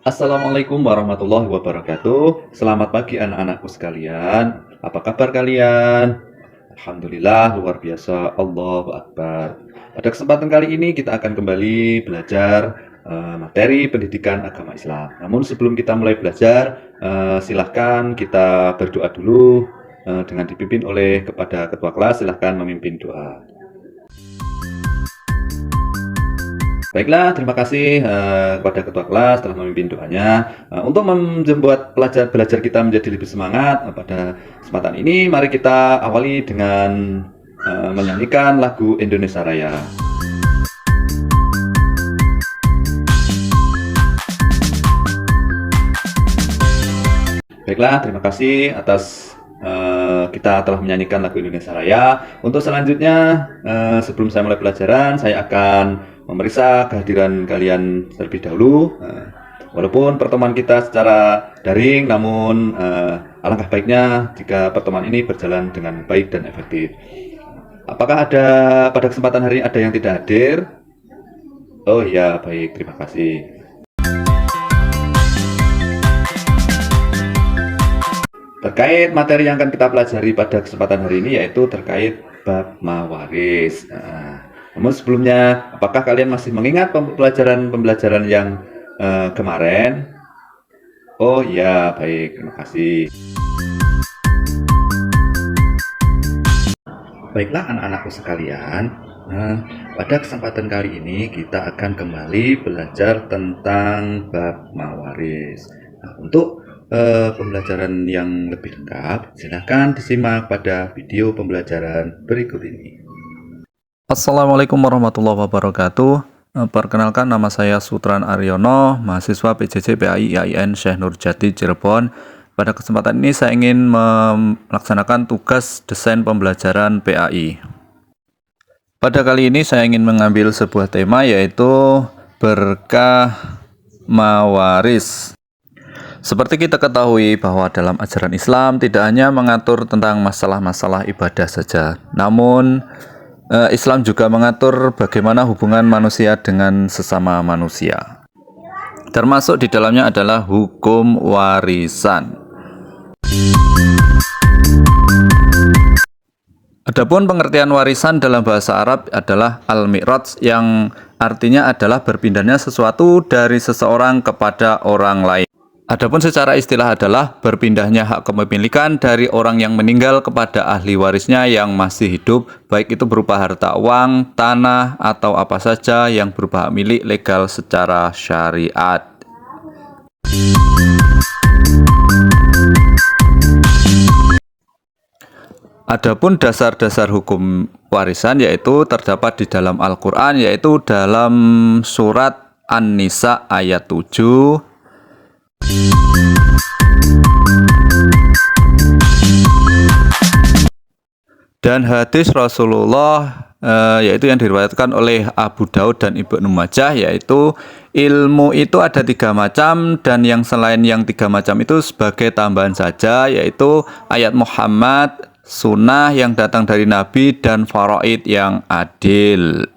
Assalamualaikum warahmatullahi wabarakatuh. Selamat pagi anak-anakku sekalian. Apa kabar kalian? Alhamdulillah luar biasa. Allahu Akbar. Pada kesempatan kali ini kita akan kembali belajar materi pendidikan agama Islam. Namun sebelum kita mulai belajar, silahkan kita berdoa dulu dengan dipimpin oleh kepada ketua kelas. Silahkan memimpin doa. Baiklah, terima kasih kepada ketua kelas telah memimpin doanya. Untuk membuat belajar kita menjadi lebih semangat pada kesempatan ini, mari kita awali dengan menyanyikan lagu Indonesia Raya. Baiklah, terima kasih atas kita telah menyanyikan lagu Indonesia Raya. Untuk selanjutnya, sebelum saya mulai pelajaran, saya akan memeriksa kehadiran kalian terlebih dahulu. Walaupun pertemuan kita secara daring, namun alangkah baiknya jika pertemuan ini berjalan dengan baik dan efektif. Apakah ada pada kesempatan hari ini ada yang tidak hadir? Oh ya, baik, terima kasih. Terkait materi yang akan kita pelajari pada kesempatan hari ini yaitu terkait bab mawaris. Namun sebelumnya, apakah kalian masih mengingat pembelajaran yang kemarin? Oh ya, baik, terima kasih. Baiklah anak-anakku sekalian, pada kesempatan kali ini kita akan kembali belajar tentang bab mawaris. Untuk pembelajaran yang lebih lengkap, silakan disimak pada video pembelajaran berikut ini. Assalamualaikum warahmatullahi wabarakatuh. Perkenalkan, nama saya Sutran Aryono, mahasiswa PJJ PAI IAIN Syekh Nurjati Cirebon. Pada kesempatan ini saya ingin melaksanakan tugas desain pembelajaran PAI. Pada kali ini saya ingin mengambil sebuah tema yaitu berkah mawaris. Seperti kita ketahui bahwa dalam ajaran Islam tidak hanya mengatur tentang masalah-masalah ibadah saja, namun Islam juga mengatur bagaimana hubungan manusia dengan sesama manusia. Termasuk di dalamnya adalah hukum warisan. Adapun pengertian warisan dalam bahasa Arab adalah al-mi'raj, yang artinya adalah berpindahnya sesuatu dari seseorang kepada orang lain. Adapun secara istilah adalah berpindahnya hak kepemilikan dari orang yang meninggal kepada ahli warisnya yang masih hidup, baik itu berupa harta uang, tanah, atau apa saja yang berupa hak milik legal secara syariat. Adapun dasar-dasar hukum warisan yaitu terdapat di dalam Al-Quran, yaitu dalam surat An-Nisa ayat 7, dan hadis Rasulullah yaitu yang diriwayatkan oleh Abu Daud dan Ibnu Majah, yaitu ilmu itu ada 3 macam, dan yang selain yang 3 macam itu sebagai tambahan saja, yaitu ayat Muhammad, sunnah yang datang dari Nabi, dan faraid yang adil.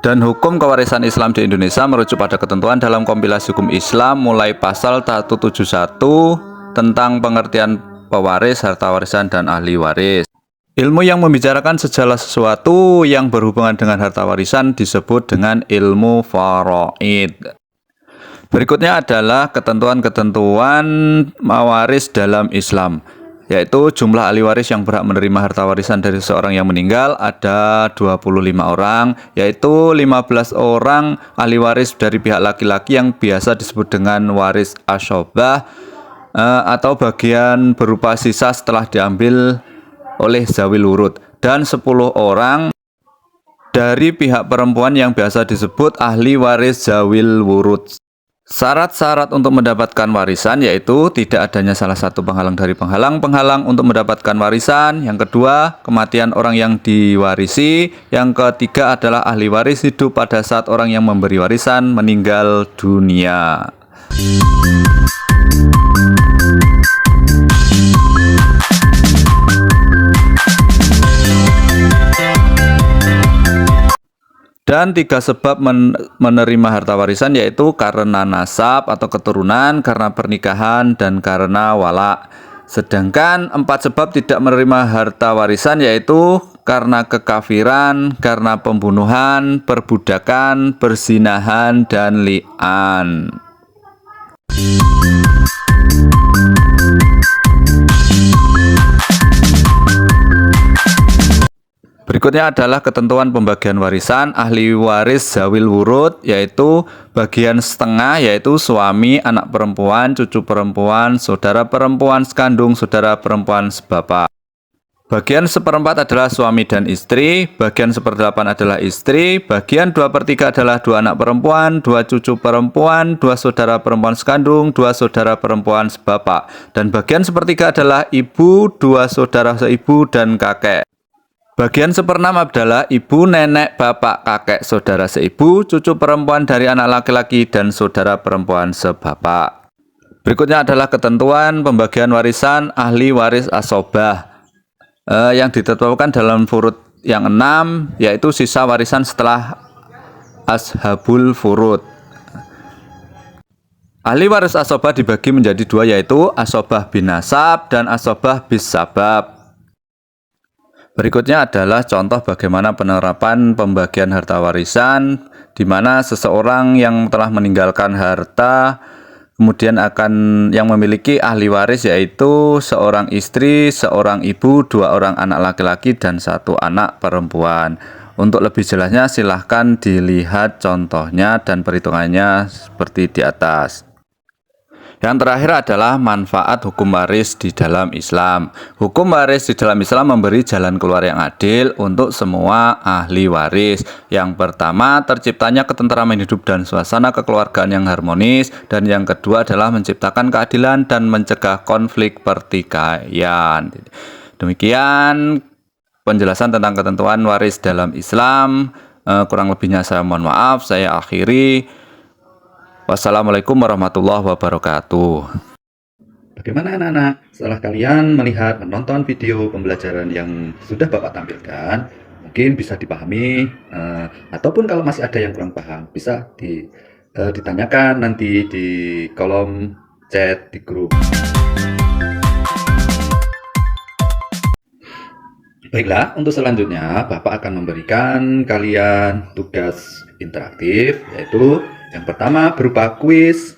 Dan hukum kewarisan Islam di Indonesia merujuk pada ketentuan dalam kompilasi hukum Islam mulai pasal 171 tentang pengertian pewaris, harta warisan, dan ahli waris. Ilmu yang membicarakan segala sesuatu yang berhubungan dengan harta warisan disebut dengan ilmu faraid. Berikutnya adalah ketentuan-ketentuan mawaris dalam Islam, yaitu jumlah ahli waris yang berhak menerima harta warisan dari seorang yang meninggal ada 25 orang, yaitu 15 orang ahli waris dari pihak laki-laki yang biasa disebut dengan waris asyobah, atau bagian berupa sisa setelah diambil oleh zawil wurud, dan 10 orang dari pihak perempuan yang biasa disebut ahli waris zawil wurud. Syarat-syarat untuk mendapatkan warisan yaitu tidak adanya salah satu penghalang dari penghalang untuk mendapatkan warisan. Yang kedua, kematian orang yang diwarisi. Yang ketiga adalah ahli waris hidup pada saat orang yang memberi warisan meninggal dunia. Dan 3 sebab menerima harta warisan yaitu karena nasab atau keturunan, karena pernikahan, dan karena wala. Sedangkan 4 sebab tidak menerima harta warisan yaitu karena kekafiran, karena pembunuhan, perbudakan, perzinahan, dan li'an. Berikutnya adalah ketentuan pembagian warisan ahli waris zawil wurud, yaitu bagian setengah yaitu suami, anak perempuan, cucu perempuan, saudara perempuan sekandung, saudara perempuan sebapak. Bagian 1/4 adalah suami dan istri, bagian 1/8 adalah istri, bagian 2/3 adalah 2 anak perempuan, 2 cucu perempuan, 2 saudara perempuan sekandung, 2 saudara perempuan sebapak. Dan bagian 1/3 adalah ibu, 2 saudara seibu, dan kakek. Bagian 1/6 adalah ibu, nenek, bapak, kakek, saudara seibu, cucu perempuan dari anak laki-laki, dan saudara perempuan sebapak. Berikutnya adalah ketentuan pembagian warisan ahli waris asobah yang ditetapkan dalam furud yang 6, yaitu sisa warisan setelah ashabul furud. Ahli waris asobah dibagi menjadi 2, yaitu asobah bin nasab dan asobah bis sabab. Berikutnya adalah contoh bagaimana penerapan pembagian harta warisan, di mana seseorang yang telah meninggalkan harta kemudian akan yang memiliki ahli waris yaitu seorang istri, seorang ibu, 2 orang anak laki-laki, dan 1 anak perempuan. Untuk lebih jelasnya silahkan dilihat contohnya dan perhitungannya seperti di atas. Yang terakhir adalah manfaat hukum waris di dalam Islam. Hukum waris di dalam Islam memberi jalan keluar yang adil untuk semua ahli waris. Yang pertama, terciptanya ketentraman hidup dan suasana kekeluargaan yang harmonis. Dan yang kedua adalah menciptakan keadilan dan mencegah konflik pertikaian. Demikian penjelasan tentang ketentuan waris dalam Islam. Kurang lebihnya saya mohon maaf, saya akhiri. Wassalamualaikum warahmatullahi wabarakatuh. Bagaimana anak-anak? Setelah kalian melihat, menonton video pembelajaran yang sudah Bapak tampilkan, mungkin bisa dipahami, ataupun kalau masih ada yang kurang paham, bisa ditanyakan nanti di kolom chat di grup. Baiklah, untuk selanjutnya Bapak akan memberikan kalian tugas interaktif, yaitu yang pertama berupa kuis.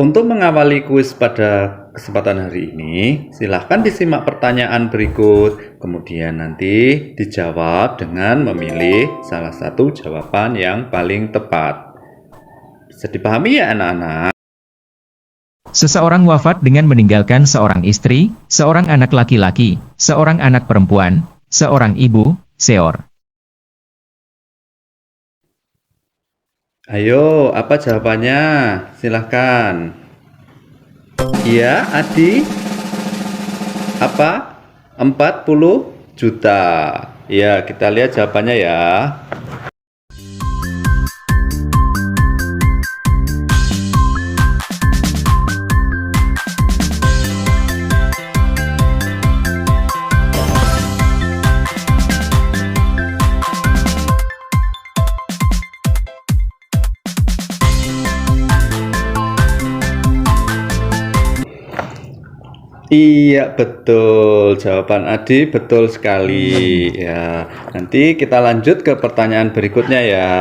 Untuk mengawali kuis pada kesempatan hari ini, silahkan disimak pertanyaan berikut, kemudian nanti dijawab dengan memilih salah satu jawaban yang paling tepat. Bisa dipahami ya anak-anak? Seseorang wafat dengan meninggalkan seorang istri, seorang anak laki-laki, seorang anak perempuan, seorang ibu, seor. Ayo, apa jawabannya? Silahkan. Iya, Adi? Apa? 40 juta. Ya, kita lihat jawabannya ya. Iya, betul. Jawaban Adi betul sekali. Ya, nanti kita lanjut ke pertanyaan berikutnya ya.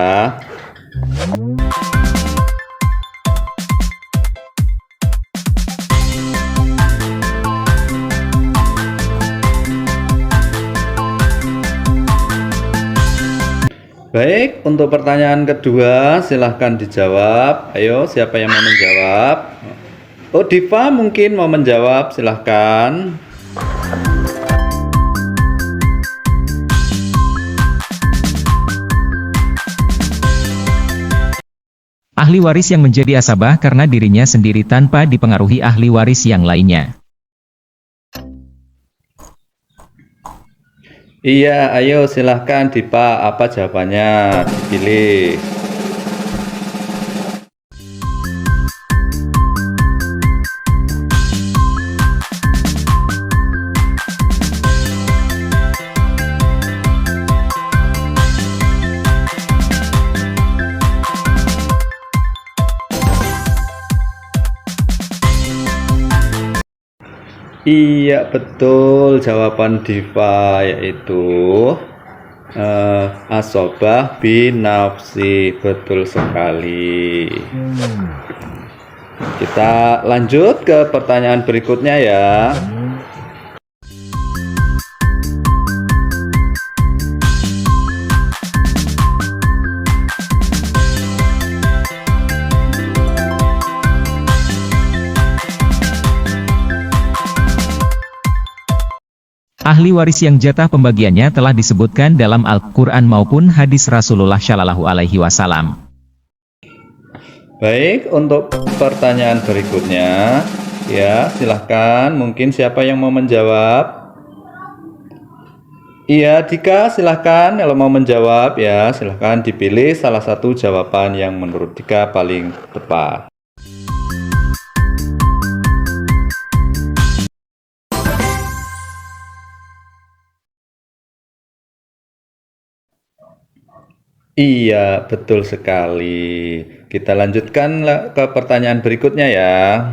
Baik, untuk pertanyaan kedua silahkan dijawab. Ayo, siapa yang mau menjawab? Oh, Diva mungkin mau menjawab, silahkan. Ahli waris yang menjadi asabah karena dirinya sendiri tanpa dipengaruhi ahli waris yang lainnya. Iya, ayo silahkan Dipa, apa jawabannya? Dipilih. Iya, betul jawaban Diva, yaitu asobah bin nafsi. Betul sekali. Kita lanjut ke pertanyaan berikutnya ya. Ahli waris yang jatah pembagiannya telah disebutkan dalam Al-Quran maupun hadis Rasulullah Shallallahu Alaihi Wasallam. Baik, untuk pertanyaan berikutnya, ya silahkan, mungkin siapa yang mau menjawab? Iya, Dika, silahkan kalau mau menjawab ya, silahkan dipilih salah satu jawaban yang menurut Dika paling tepat. Iya, betul sekali. Kita lanjutkan ke pertanyaan berikutnya ya.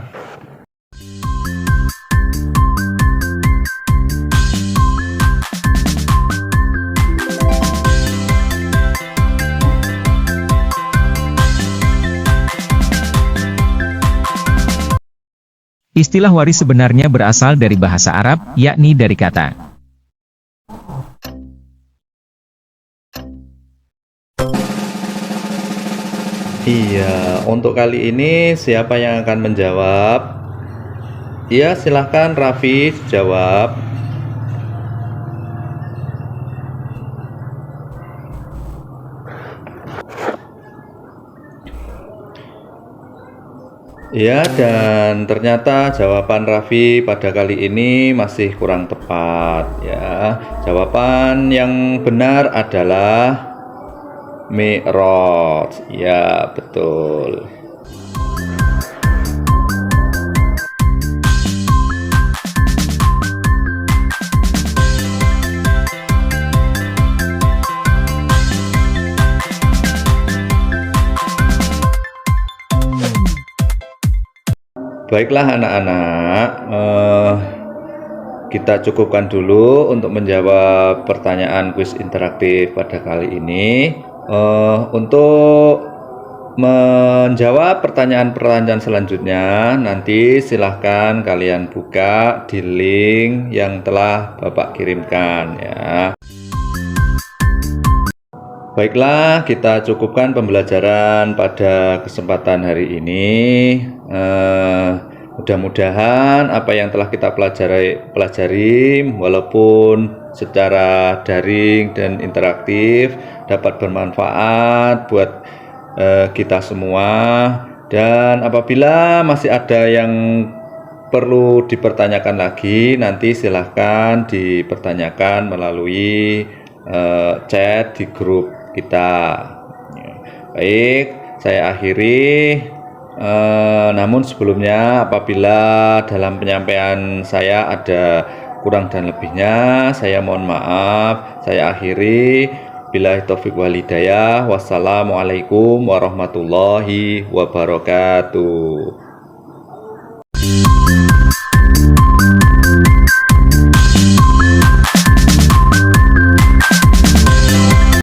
Istilah waris sebenarnya berasal dari bahasa Arab, yakni dari kata Iya, untuk kali ini siapa yang akan menjawab? Iya, silahkan Raffi jawab. Ya, dan ternyata jawaban Raffi pada kali ini masih kurang tepat ya. Jawaban yang benar adalah Mi'raj. Ya, betul. Baiklah anak-anak, kita cukupkan dulu untuk menjawab pertanyaan kuis interaktif pada kali ini. Untuk menjawab pertanyaan-pertanyaan selanjutnya, nanti silahkan kalian buka di link yang telah Bapak kirimkan ya. Baiklah, kita cukupkan pembelajaran pada kesempatan hari ini. Mudah-mudahan apa yang telah kita pelajari walaupun secara daring dan interaktif dapat bermanfaat buat kita semua, dan apabila masih ada yang perlu dipertanyakan lagi, nanti silahkan dipertanyakan melalui chat di grup kita. Baik, saya akhiri. Namun sebelumnya, apabila dalam penyampaian saya ada kurang dan lebihnya, saya mohon maaf. Saya akhiri. Billahi taufiq wal hidayah. Wassalamualaikum warahmatullahi wabarakatuh.